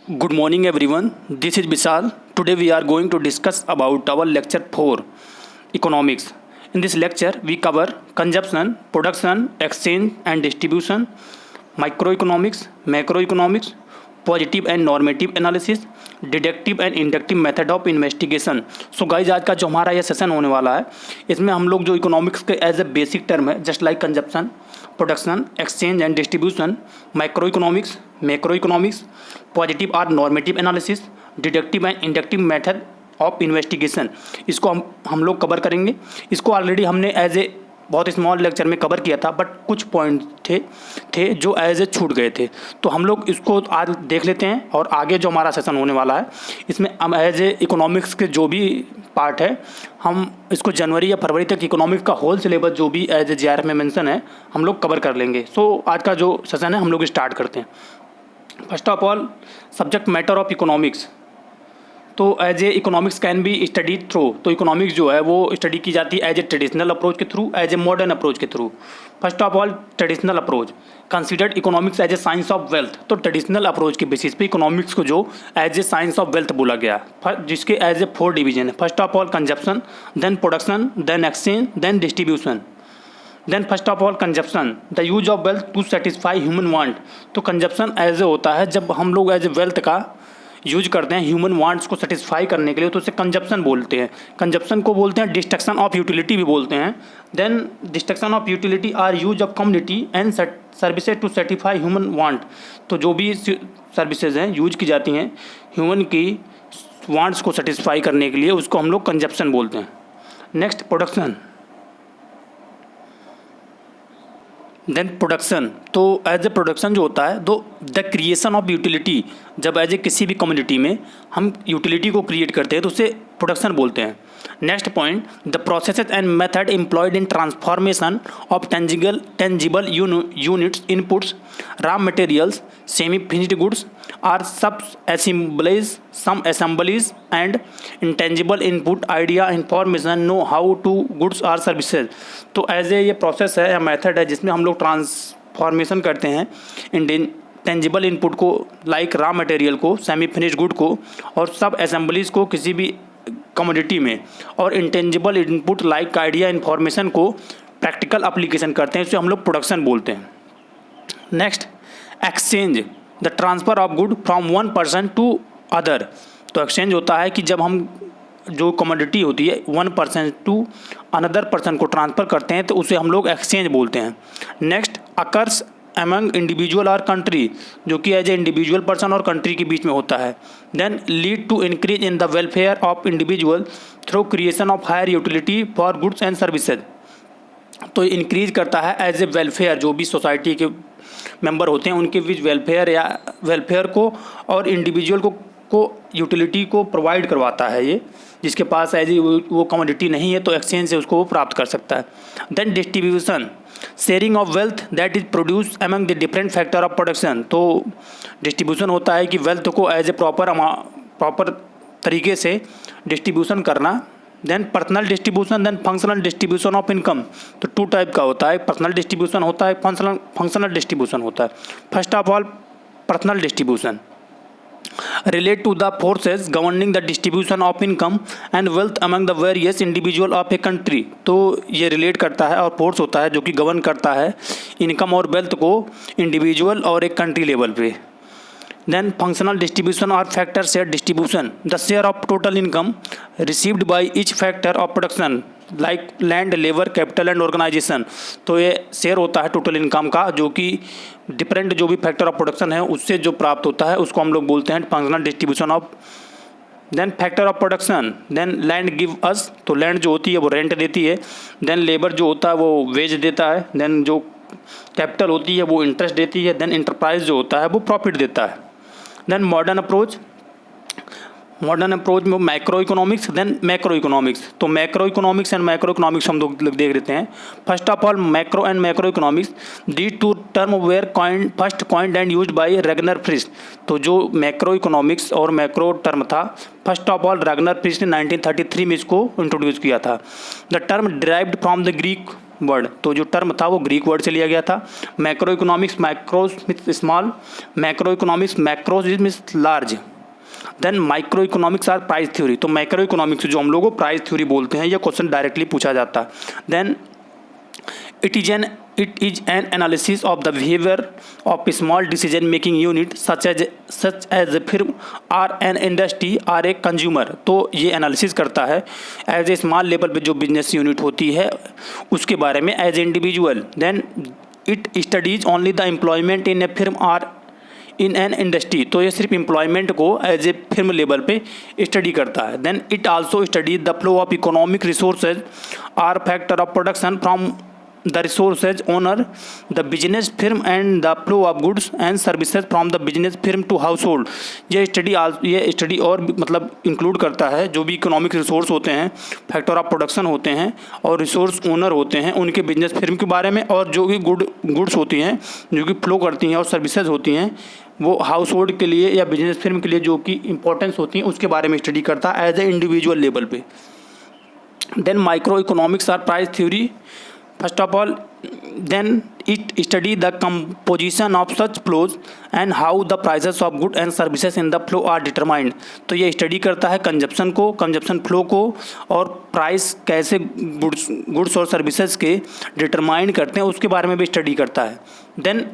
Good morning everyone. This is Vishal. Today we are going to discuss about our lecture 4 economics. In this lecture we cover consumption, production, exchange and distribution, microeconomics, macroeconomics, positive and normative analysis, deductive and inductive method of investigation. So guys आज का जो हमारा ये session होने वाला है इसमें हम लोग जो इकोनॉमिक्स के एज ए बेसिक टर्म है just like consumption, production, exchange and distribution, micro economics, macro economics, positive और normative analysis, deductive and inductive method of investigation, इसको हम लोग कवर करेंगे। इसको ऑलरेडी हमने एज ए बहुत स्मॉल लेक्चर में कवर किया था, बट कुछ पॉइंट थे जो एज ए छूट गए थे, तो हम लोग इसको आज देख लेते हैं। और आगे जो हमारा सेशन होने वाला है इसमें हम एज ए इकोनॉमिक्स के जो भी पार्ट है हम इसको जनवरी या फरवरी तक इकोनॉमिक्स का होल सिलेबस जो भी एज ए JRF में मेंशन है हम लोग कवर कर लेंगे। सो आज का जो सेशन है हम लोग स्टार्ट करते हैं। First of all subject matter of economics. तो as a economics can be study through, तो इकोनॉमिक्स जो है वो स्टडी की जाती है एज ए ट्रेडिशनल अप्रोच के through, as a modern approach के through. First of all traditional approach considered economics as a science of wealth. तो ट्रेडिशनल अप्रोच के बेसिस पे इकोनॉमिक्स को जो as a science of wealth बोला गया, जिसके एज ए 4 डिवीजन है। First of all consumption, then production, then exchange, then distribution. Then first of all consumption, the use of wealth to satisfy human want. तो consumption as a होता है जब हम लोग एज ए वेल्थ का use करते हैं ह्यूमन वांट्स को सेटिस्फाई करने के लिए, तो उसे कंजप्शन बोलते हैं। कंजप्शन को बोलते हैं डिस्ट्रक्शन ऑफ यूटिलिटी भी बोलते हैं। Then destruction of utility or use of community and services to satisfy human want. तो जो भी सर्विसेज हैं यूज की जाती हैं ह्यूमन की वांट्स को सेटिस्फाई करने के लिए, उसको हम लोग कंजप्शन बोलते हैं। Next production, then production. तो एज ए प्रोडक्शन जो होता है दो द क्रिएशन ऑफ यूटिलिटी, जब एज ए किसी भी कम्युनिटी में हम यूटिलिटी को क्रिएट करते हैं तो उसे प्रोडक्शन बोलते हैं। Next point, the processes and method employed in transformation of tangible units, inputs, raw materials, semi finished goods or sub assemblies and intangible input, idea, information, know how to goods or services। तो as ए ये process है या method है जिसमें हम लोग transformation करते हैं इंटेंजिबल इनपुट को, लाइक रॉ मटेरियल को, सेमी फिनिश्ड गुड को और सब असेंबलीज को किसी भी कमोडिटी में, और intangible input like idea, information को प्रैक्टिकल अप्लीकेशन करते हैं, इसे हम लोग प्रोडक्शन बोलते हैं। Next exchange, the transfer of good from one person to other. तो एक्सचेंज होता है कि जब हम जो कमोडिटी होती है one person to another person को ट्रांसफ़र करते हैं तो उसे हम लोग एक्सचेंज बोलते हैं। नेक्स्ट अकर्स अमंग इंडिविजुअल और कंट्री, जो कि एज ए इंडिविजुअल पर्सन और कंट्री के बीच में होता है। Then lead to increase in the welfare of individual through creation of higher utility for goods and services. तो इंक्रीज करता है एज ए वेलफेयर, जो भी सोसाइटी के मेंबर होते हैं उनके बीच वेलफेयर को और इंडिविजुअल को यूटिलिटी को प्रोवाइड करवाता है ये, जिसके पास एज वो कमोडिटी नहीं है तो एक्सचेंज से उसको वो प्राप्त कर सकता है। Then distribution, sharing of wealth that is produce among the different factor of production. तो डिस्ट्रीब्यूशन होता है कि वेल्थ को एज ए प्रॉपर तरीके से डिस्ट्रीब्यूशन करना। Then personal distribution, then functional distribution of income. तो 2 टाइप का होता है, पर्सनल डिस्ट्रीब्यूशन होता है, फंक्शनल डिस्ट्रीब्यूशन होता है। First of all personal distribution relate to the forces governing the distribution of income and wealth among the various individual of a country। तो ये रिलेट करता है और फोर्स होता है जो कि गवर्न करता है इनकम और वेल्थ को इंडिविजुअल और एक कंट्री लेवल पे। देन फंक्शनल डिस्ट्रीब्यूशन और factor share distribution, the share of total income received by each factor of production like land, labour, capital and organisation. तो ये शेयर होता है टोटल इनकम का जो कि डिफरेंट जो भी फैक्टर ऑफ प्रोडक्शन है उससे जो प्राप्त होता है उसको हम लोग बोलते हैं functional distribution of. Then factor of production, then land give us, तो लैंड जो होती है वो रेंट देती है। देन लेबर जो होता है वो वेज देता है। देन जो कैपिटल होती है वो इंटरेस्ट देती है। देन इंटरप्राइज जो होता है वो प्रॉफिट देता है। देन मॉडर्न अप्रोच में macro economics, then macro economics. तो macro economics and macro economics हम लोग देख लेते हैं। First of all macro and macro economics, the two term were first coined and used by Ragnar Frisch. तो जो macro economics और मैक्रो टर्म था first of all Ragnar Frisch ने 1933 में इसको इंट्रोड्यूस किया था। The term derived from the Greek word, तो जो टर्म था वो ग्रीक वर्ड से लिया गया था। Macro economics, macros means small, macro economics, macros means large. Then micro economics or price theory, तो मैक्रो इकोनॉमिक्स जो हम लोग को प्राइस थ्योरी बोलते हैं, ये क्वेश्चन डायरेक्टली पूछा जाता है। Then it is an analysis of the behavior of small decision making unit such as a firm or an industry or a consumer। तो ये एनालिसिस करता है एज ए स्मॉल लेवल पे जो बिजनेस यूनिट होती है उसके बारे में as individual. Then it studies only the employment in a firm और इन एन इंडस्ट्री, तो ये सिर्फ एम्प्लॉयमेंट को एज ए फिर्म लेवल पे स्टडी करता है। Then it also studies the flow of economic resources or factor of production from the resources owner the business firm and the flow of goods and services from the business firm to household। ये study और मतलब include करता है जो भी economic resource होते हैं, factor of production होते हैं और रिसोर्स ओनर होते हैं उनके बिजनेस फिर्म के बारे में, और जो भी गुड्स होती हैं जो कि फ्लो करती हैं और सर्विसेज होती हैं वो हाउस होल्ड के लिए या बिजनेस फिर्म के लिए जो कि इंपॉर्टेंस होती हैं उसके बारे में स्टडी करता है एज ए इंडिविजुअल लेवल पे। Then micro economics or price theory. First of all, then it study the composition of such flows and how the prices of goods and services in the flow are determined। तो ये study करता है consumption को, consumption flow को, और price कैसे goods और services के डिटरमाइन करते हैं उसके बारे में भी स्टडी करता है। Then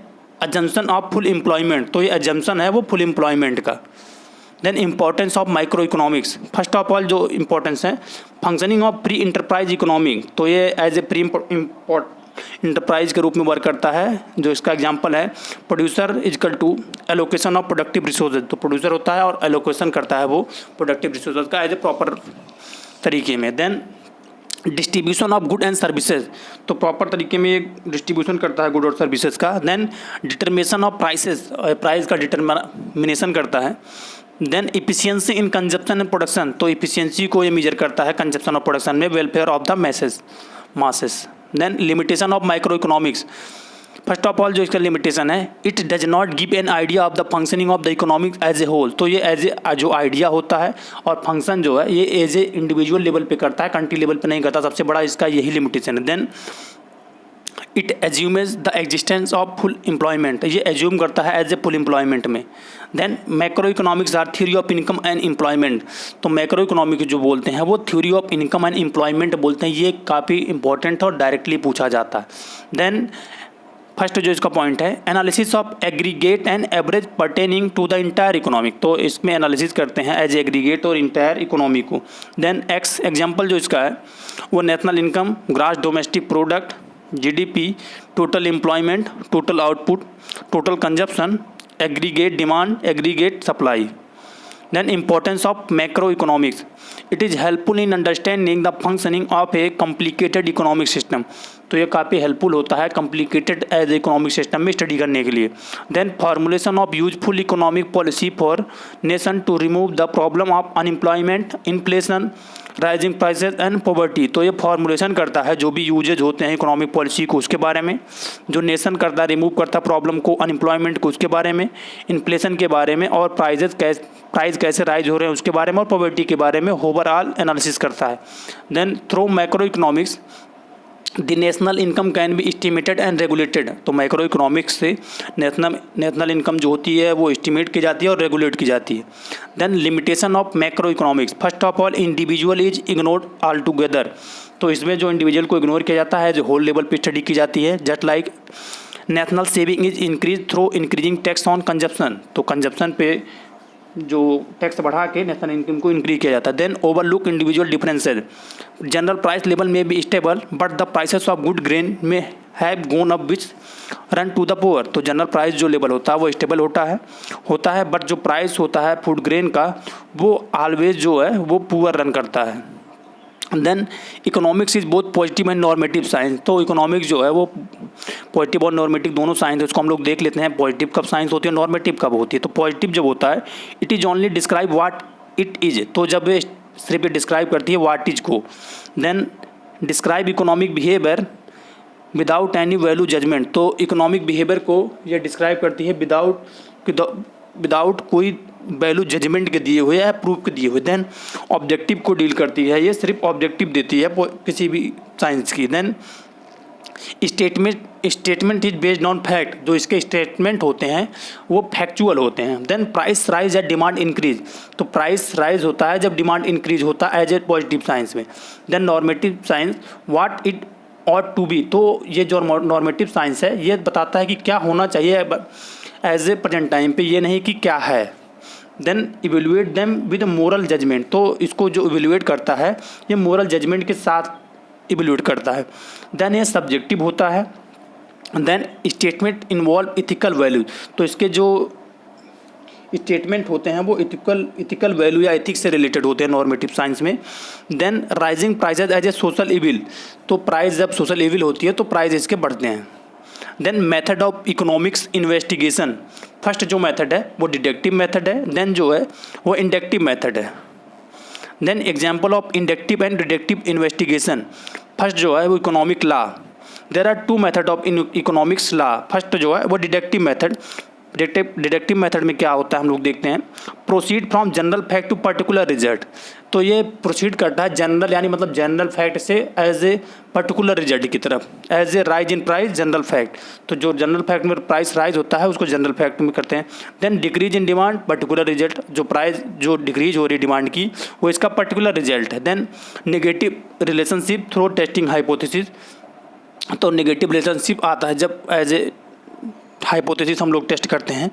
assumption of full employment, तो ये अजम्पशन है वो फुल एम्प्लॉयमेंट का। Then importance of micro economics. First of all जो इंपॉर्टेंस है functioning of free enterprise economic, तो ये एज ए प्री इंटरप्राइज के रूप में वर्क करता है। जो इसका एग्जांपल है प्रोड्यूसर इजकल to allocation of productive resources, तो प्रोड्यूसर होता है और एलोकेशन करता है वो प्रोडक्टिव रिसोर्सेज का एज ए प्रॉपर तरीके में। Then distribution of good and services, तो प्रॉपर तरीके में एक डिस्ट्रीब्यूशन करता है गुड और सर्विसेज का। Then determination of prices, price का डिटर्मिनेशन करता है। Then efficiency in consumption and production, तो इफिशियंसी को ये मेजर करता है कंजप्शन और प्रोडक्शन में, welfare of the masses. Then limitation of micro economics. First of all जो इसका लिमिटेशन है it does not give an idea of the functioning of the economics as a whole, तो ये as ए जो idea होता है और फंक्शन जो है ये एज ए इंडिविजुअल लेवल पे करता है, कंट्री लेवल पे नहीं करता, सबसे बड़ा इसका यही लिमिटेशन है। Then it assumes the existence of full employment, ये एज्यूम करता है एज ए फुल एम्प्लॉयमेंट में। Then macro economics or theory of income and employment, तो मैक्रो इकोनॉमिक्स जो बोलते हैं वो theory of income and employment बोलते हैं, ये काफ़ी इंपॉर्टेंट और डायरेक्टली पूछा जाता है। देन फर्स्ट जो इसका पॉइंट है analysis of aggregate and average pertaining to the entire economic, तो इसमें एनालिसिस करते हैं एज एग्रीगेट और इंटायर इकोनॉमी को। देन एग्जाम्पल जो इसका है वो national income, gross domestic product, GDP, total employment, total output, total consumption, aggregate demand, aggregate supply. Then importance of macroeconomics. It is helpful in understanding the functioning of a complicated economic system. तो ये काफ़ी helpful होता है complicated as economic system में study करने के लिए। Then formulation of useful economic policy for nation to remove the problem of unemployment, inflation, rising prices and poverty, तो ये फॉर्मुलेशन करता है जो भी यूजेज होते हैं इकोनॉमिक पॉलिसी को उसके बारे में, जो नेशन करता है रिमूव करता है प्रॉब्लम को, अनएम्प्लॉयमेंट को उसके बारे में, इन्फ्लेशन के बारे में, और प्राइस कैसे राइज हो रहे हैं उसके बारे में, और पॉवर्टी के बारे में ओवरऑल एनालिसिस करता है। Then through macro economics the national income can be estimated and regulated, तो मैक्रो इकोनॉमिक्स से नेशनल इनकम जो होती है वो एस्टिमेट की जाती है और रेगुलेट की जाती है। Then limitation of macro economics, first of all individual is ignored all together, तो इसमें जो इंडिविजुअल को इग्नोर किया जाता है जो होल लेवल पे स्टडी की जाती है। Just like national saving is increase through increasing tax on consumption, तो कंजप्शन पे जो टैक्स बढ़ा के नेशनल इनकम को इंक्रीज किया जाता है। Then overlook individual differences, general price level में be stable but the prices of food grain में have gone up which run to the poor, तो जनरल प्राइस जो लेवल होता है वो स्टेबल होता है बट जो प्राइस होता है फूड ग्रेन का वो ऑलवेज जो है वो पुअर रन करता है। Then economics is both positive and normative science, तो इकोनॉमिक्स जो है वो पॉजिटिव और नॉर्मेटिव दोनों साइंस है, उसको हम लोग देख लेते हैं पॉजिटिव कब साइंस होती है नॉर्मेटिव कब होती है। तो पॉजिटिव जब होता है it is only describe what it is, तो जब ये सिर्फ डिस्क्राइब करती है व्हाट इज को। Then describe economic behaviour without any value judgement, तो इकोनॉमिक बिहेवियर को ये डिस्क्राइब करती है विदाउट कोई वैल्यू जजमेंट के दिए हुए या प्रूफ के दिए हुए। देन ऑब्जेक्टिव को डील करती है, ये सिर्फ ऑब्जेक्टिव देती है किसी भी साइंस की। Then statement is based on fact, जो इसके स्टेटमेंट होते हैं वो फैक्चुअल होते हैं। Then price rise at demand increase, तो प्राइस राइज होता है जब डिमांड इंक्रीज होता है एज ए पॉजिटिव साइंस में। Then normative science what it ought to be, तो ये जो नॉर्मेटिव साइंस है ये बताता है कि क्या होना चाहिए एज ए प्रेजेंट टाइम पे, ये नहीं कि क्या है। Then evaluate them with moral judgement, तो इसको जो इवेल्युएट करता है ये मोरल जजमेंट के साथ इवेल्युएट करता है। देन ये सब्जेक्टिव होता है। Then statement involve ethical value, तो इसके जो स्टेटमेंट होते हैं वो इथिकल वैल्यू या एथिक्स से रिलेटेड होते हैं नॉर्मेटिव साइंस में। Then rising prices as a social evil, तो प्राइस जब सोशल इविल होती है तो प्राइस इसके बढ़ते हैं। Then method of economics investigation, first जो मेथड है वो डिडक्टिव मेथड है, देन जो है वो इंडक्टिव मेथड है। Then example of inductive and deductive investigation, first जो है वो economic law, there are two method of economics law, first जो है वो डिडक्टिव मेथड। डिडक्टिव मेथड में क्या होता है हम लोग देखते हैं, proceed from general fact to particular result, तो ये प्रोसीड करता है जनरल यानी मतलब जनरल फैक्ट से एज ए पर्टिकुलर रिजल्ट की तरफ, as a rise in price general fact, तो जो जनरल फैक्ट में प्राइस राइज होता है उसको जनरल फैक्ट में करते हैं। Then decrease in demand particular result, जो प्राइस जो डिक्रीज हो रही है डिमांड की वो इसका पर्टिकुलर रिजल्ट है। Then negative relationship through testing hypothesis, तो नेगेटिव रिलेशनशिप आता है जब एज ए हाइपोथेसिस हम लोग टेस्ट करते हैं।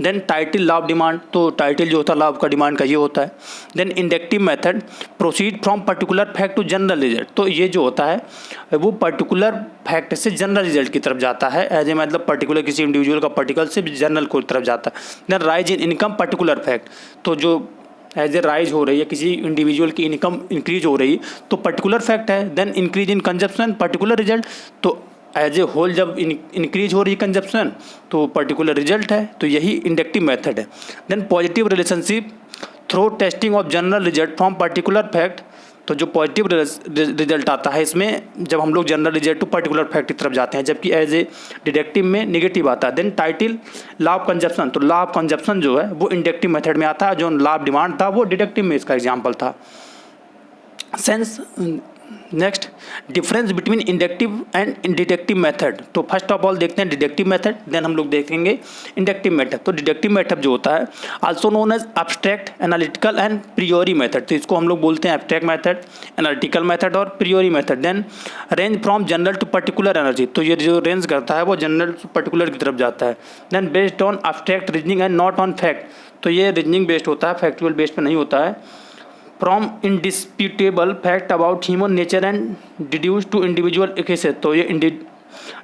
Then title law of demand, तो टाइटल जो होता है लॉ ऑफ का डिमांड का ये होता है। Then inductive method proceed from particular fact to general result, तो ये जो होता है वो पर्टिकुलर फैक्ट से जनरल रिजल्ट की तरफ जाता है, एज ए मतलब पर्टिकुलर किसी इंडिविजुअल का पर्टिकुलर से जनरल की तरफ जाता है। Then rise in income particular fact, तो जो एज ए राइज हो रही है किसी इंडिविजुअल की इनकम इंक्रीज हो रही तो पर्टिकुलर फैक्ट है। Then increase in consumption particular result, तो एज ए होल जब इंक्रीज हो रही है कंजप्शन तो पर्टिकुलर रिजल्ट है, तो यही इंडक्टिव मेथड है। Then positive relationship through testing of general result from particular fact, तो जो पॉजिटिव रिजल्ट आता है इसमें जब हम लोग general result to particular fact की तरफ जाते हैं, जबकि एज ए डिडक्टिव में नेगेटिव आता है। Then title law of consumption, तो लॉ ऑफ कंजप्शन जो है वो इंडक्टिव मेथड में आता है, जो लॉ ऑफ डिमांड था वो डिडक्टिव में इसका एग्जाम्पल था। Sense next difference between inductive and deductive method, तो फर्स्ट ऑफ ऑल देखते हैं डिडक्टिव मेथड, देन हम लोग देखेंगे इंडक्टिव मेथड। तो डिडक्टिव मेथड जो होता है also known as abstract analytical and priori method, तो इसको हम लोग बोलते हैं एब्स्ट्रैक्ट मेथड, एनालिटिकल मेथड और priori method. Then range from general to particular energy, तो ये जो रेंज करता है वो जनरल टू पर्टिकुलर की तरफ जाता है। Then based on abstract reasoning and not on fact, तो ये रीजनिंग बेस्ड होता है, फैक्चुअल बेस्ड पे नहीं होता है। From indisputable fact about human nature and deduce to individual cases, तो ये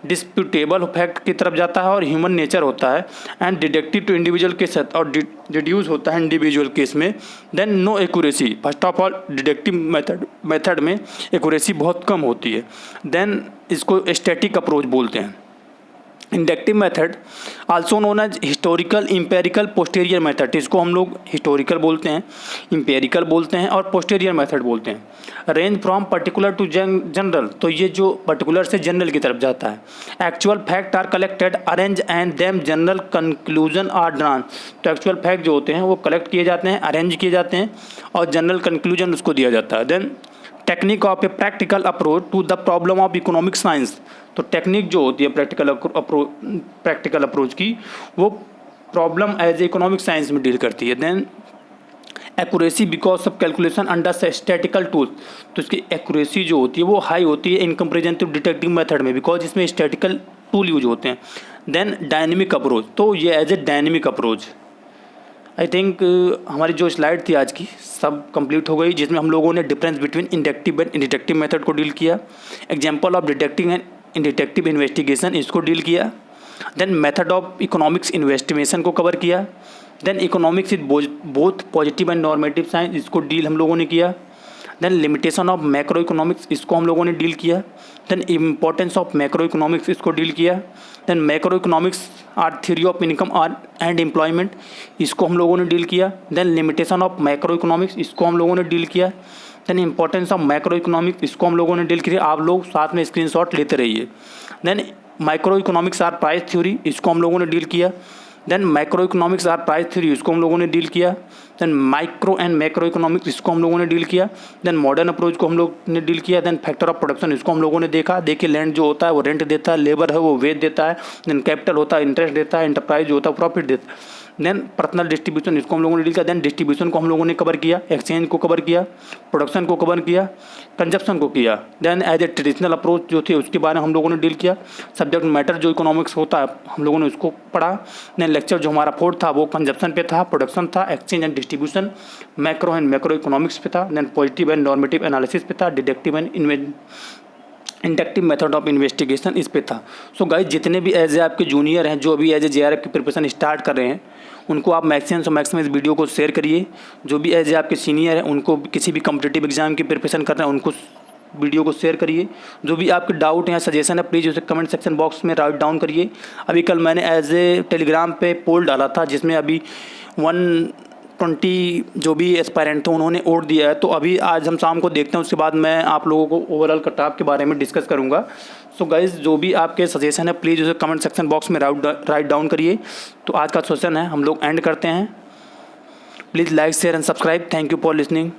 डिस्प्यूटेबल फैक्ट की तरफ जाता है और ह्यूमन नेचर होता है। And deductive to individual case और डिड्यूस होता है इंडिविजुअल केस में। Then no accuracy, first of all deductive method में एक्यूरेसी बहुत कम होती है। देन इसको स्टैटिक अप्रोच बोलते हैं। Inductive method also known as historical empirical posterior method, इसको हम लोग हिस्टोरिकल बोलते हैं, इंपेरिकल बोलते हैं और पोस्टेरियर मेथड बोलते हैं। Range from particular to general, तो ये जो पर्टिकुलर से जनरल की तरफ जाता है। Actual fact are collected arrange and them general conclusion are drawn, तो एक्चुअल फैक्ट जो होते हैं वो कलेक्ट किए जाते हैं, अरेंज किए जाते हैं और जनरल कंक्लूजन उसको दिया जाता है। Then technique of a practical approach to the problem of economic science, तो टेक्निक जो होती है प्रैक्टिकल अप्रोच की वो problem as a economic science में डील करती है। Then accuracy because of calculation under statical tools, तो इसकी एक्यूरेसी जो होती है वो हाई होती है in comparison to detective method में, बिकॉज इसमें स्टैटिकल टूल यूज होते हैं। देन डायनेमिक अप्रोच, तो ये as a dynamic approach. I think हमारी जो स्लाइड थी आज की सब कंप्लीट हो गई, जिसमें हम लोगों ने difference between inductive and detective method को डील किया, example of detective and detective investigation इसको डील किया। Then method of economics investigation को कवर किया। Then economics is both positive and normative science, इसको डील हम लोगों ने किया। Then limitation of macro economics, इसको हम लोगों ने डील किया। Then importance of macro economics, इसको डील किया। Then macro economics or theory of income and employment, इसको हम लोगों ने डील किया। Then limitation of macro economics, इसको हम लोगों ने डील किया। Then importance of macro economics, इसको हम लोगों ने डील किया। आप लोग साथ में स्क्रीनशॉट लेते रहिए। Then micro economics or price theory, इसको हम लोगों ने डील किया। Then micro economics or price theory, इसको हम लोगों ने डील किया। Then micro and macro economics, इसको हम लोगों ने डील किया। देन मॉडर्न अप्रोच को हम लोग ने डील किया। देन फैक्टर ऑफ प्रोडक्शन, इसको हम लोगों ने देखा। देखिए लैंड जो होता है वो रेंट देता है, लेबर है वो वेज देता है, देन कैपिटल होता है इंटरेस्ट देता है, इंटरप्राइज जो होता है प्रॉफिट देता है। देन पर्सनल डिस्ट्रीब्यूशन, इसको हम लोगों ने डील किया। देन डिस्ट्रीब्यूशन को हम लोगों ने कवर किया, एक्सचेंज को कवर किया, प्रोडक्शन को कवर किया, कंजप्शन को किया। Then as a traditional approach जो थे उसके बारे में हम लोगों ने डील किया। सब्जेक्ट मैटर जो इकोनॉमिक्स होता है हम लोगों ने उसको पढ़ा। देन लेक्चर जो हमारा फोर्थ था वो कंजप्शन पे था, प्रोडक्शन था, exchange and distribution, macro and macro economics पे था। Then positive and normative analysis पे था, deductive and inductive method of investigation इस पे था। सो गाइस जितने भी एज ए आपके जूनियर हैं जो अभी एज ए JRF की प्रिपरेशन स्टार्ट कर रहे हैं उनको आप मैक्सिमम से मैक्सिमम इस वीडियो को शेयर करिए। जो भी एज ए आपके सीनियर हैं उनको किसी भी कॉम्पिटिटिव एग्जाम की प्रिपरेशन कर रहे हैं उनको वीडियो को शेयर करिए। जो भी आपके डाउट या सजेशन है प्लीज़ उसे कमेंट सेक्शन बॉक्स में राइट डाउन करिए। अभी कल मैंने एज ए टेलीग्राम पे पोल डाला था जिसमें अभी 120 जो भी एस्पायरेंट थे उन्होंने वोट दिया है। तो अभी आज हम शाम को देखते हैं, उसके बाद मैं आप लोगों को ओवरऑल कट ऑफ के बारे में डिस्कस करूंगा। सो गाइज़ जो भी आपके सजेशन है प्लीज़ उसे कमेंट सेक्शन बॉक्स में राइट डाउन करिए। तो आज का सेशन है हम लोग एंड करते हैं। Please like share and subscribe. Thank you for listening.